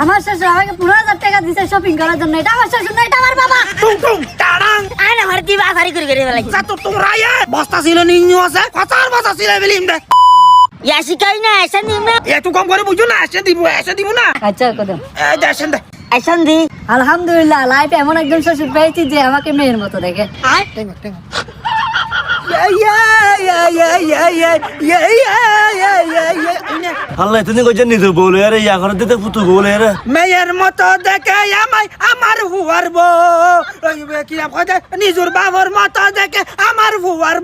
আমার শ্বশুর আমাকে 15,000 টাকা দিছে শপিং করার জন্য। এটা আমার শ্বশুর না, এটা আমার বাবা। টুং টুং টাড়াং আয় না মারতি বাসারি করে করে ফেলাই। যা তো তোমরা বস্তা ছিল নিউ আছে কথার বস্তা ছিল বেলিম দে ইয়া শিখাই না এসে নিম না। একটু কম করে বুঝো না এসে দিব না আচ্ছা কদম এই দে আসেন দে এসন দি। আলহামদুলিল্লাহ লাইফে এমন একজন শ্বশুর পেয়েছি যে আমাকে মেয়ের মতো দেখে। আয় আল্লাহ তুমি কইছেন নিজে বলে আরে ইয়া করে দিতে ফুটু বলে আরে মেয়ের মতো দেখে আমায় আমার হুয়ার কি নিজুর বাবার মতো দেখে আমার হুয়ার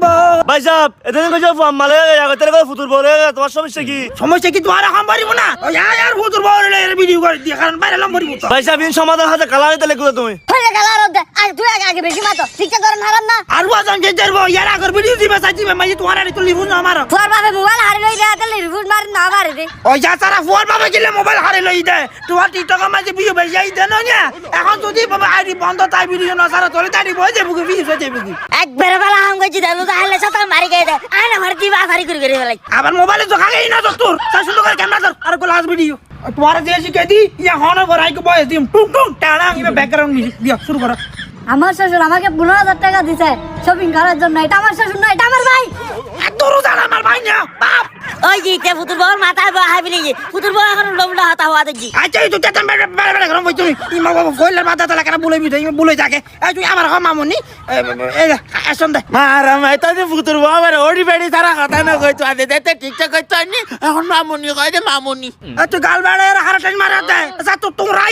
ভাই সাহেব এদিন কইছে মালে ইয়া করতে কই ফুটুর বলে তোমার সমস্যা কি সমস্যা কি তোমার এখন পারিব না ওই আর হুজুর বলে ভিডিও করে দিয়ে কারণ বাইরে লম পারিব তো ভাই সাহেব ইন সমাধান হাতে কালা হইতে লিখো তুমি ফেলে গেল আর দে। আর তুই আগে বেশি মাতো ঠিক আছে ধরেন হারাম না। আর ওজন যে দেবো ইয়ার আগর ভিডিও দিবে সাইবে মাই তোমার আর তুই লিবু না আমার তোর বাবা মোবাইল হারিয়ে লই দেয়া তাহলে রিপোর্ট মার না মারে দে। ওই যা তারা ফোন পাবে গেলে মোবাইল হারে লই দে তোমার টিকটক মাঝে ভিডিও বেশি যাই দেন না এখন যদি বাবা আইডি বন্ধ তাই ভিডিও না সারা তোরে তাড়ি বই যাবো ভিডিও হয়ে যাবে কি একবারে বেলা হাম গেছি দেলু তাহলে সাথে মারি গেই দে। আয় না মারতি বাসারি করে করে ফেলাই। আবার মোবাইলে তো খাগেই না তো তোর তা সুন্দর করে ক্যামেরা ধর আর লাস্ট ভিডিও তোমার যে শিখে দি ইয়া হন ভরাই কো বয়স দিম টুং টুং টাড়াং ইবে ব্যাকগ্রাউন্ড মিউজিক দিয়া শুরু করো আমার শ্বশুর আমাকে 15,000 টাকা দিছে শপিং করার জন্য। এটা আমার শ্বশুর না, এটা আমার ভাই। তোর জানা আমার ভাই না বাপ ওই যে তে ফুতুর বউর মাথায় হাবি নিয়ে ফুতুর বউ এখন লবলা হাতা হওয়া দেখি। আচ্ছা এই তো তেতাম বেড়ে গরম বই তুমি ইমা বাবা কইলার মাথা তালা কেন বলে বিদে ইমা বলে থাকে এই তুই আমার হম মামুনি এই আসন দে মারা মাই তো ফুটুর বাবার ওড়ি বেড়ি তারা কথা না কইতো আদে দেতে ঠিকঠাক কইতো নি এখন মামুনি কই দে মামুনি তুই গাল বেড়ে হারা টাইম মারা দে আচ্ছা তো তোমরা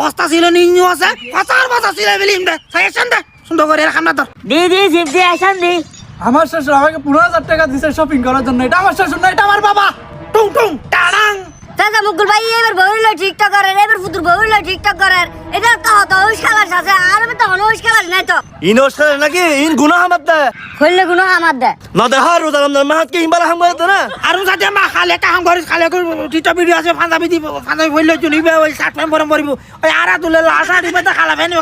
বস্তা ছিল নিউ আছে কথার বস্তা ছিল বেলিম দে আসন দে সুন্দর করে খানা ধর দি দি জিপ দি আসান দি। আমার শ্বশুর আমাকে 15,000 টাকা দিছে শপিং করার জন্য। এটা আমার শ্বশুর না, এটা আমার বাবা। টুং টুং টাড়াং চাচা মুকুল ভাই এবার বউলো ঠিকঠাক করে এবার ফুতুর বউলো ঠিকঠাক করে। এটা তো তো ওই খেলার আছে আর আমি তো ওই খেলার নাই তো ইনোস করে নাকি ইন গুনাহ হামাত দে কইলে গুনো আমার দে না দে হার রোজা রমজান মাহাত কি ইমবালা হাম করে না আৰু যাতে মা খালে কাম কৰি খালে টিটা ভিডিও আছে ফাঁদাবি দিব ফাঁদাবি বললে চুনিবে ওই 60 পরম পরিব ওই আরা তুলে লাসা দিবে তা খালা ফেন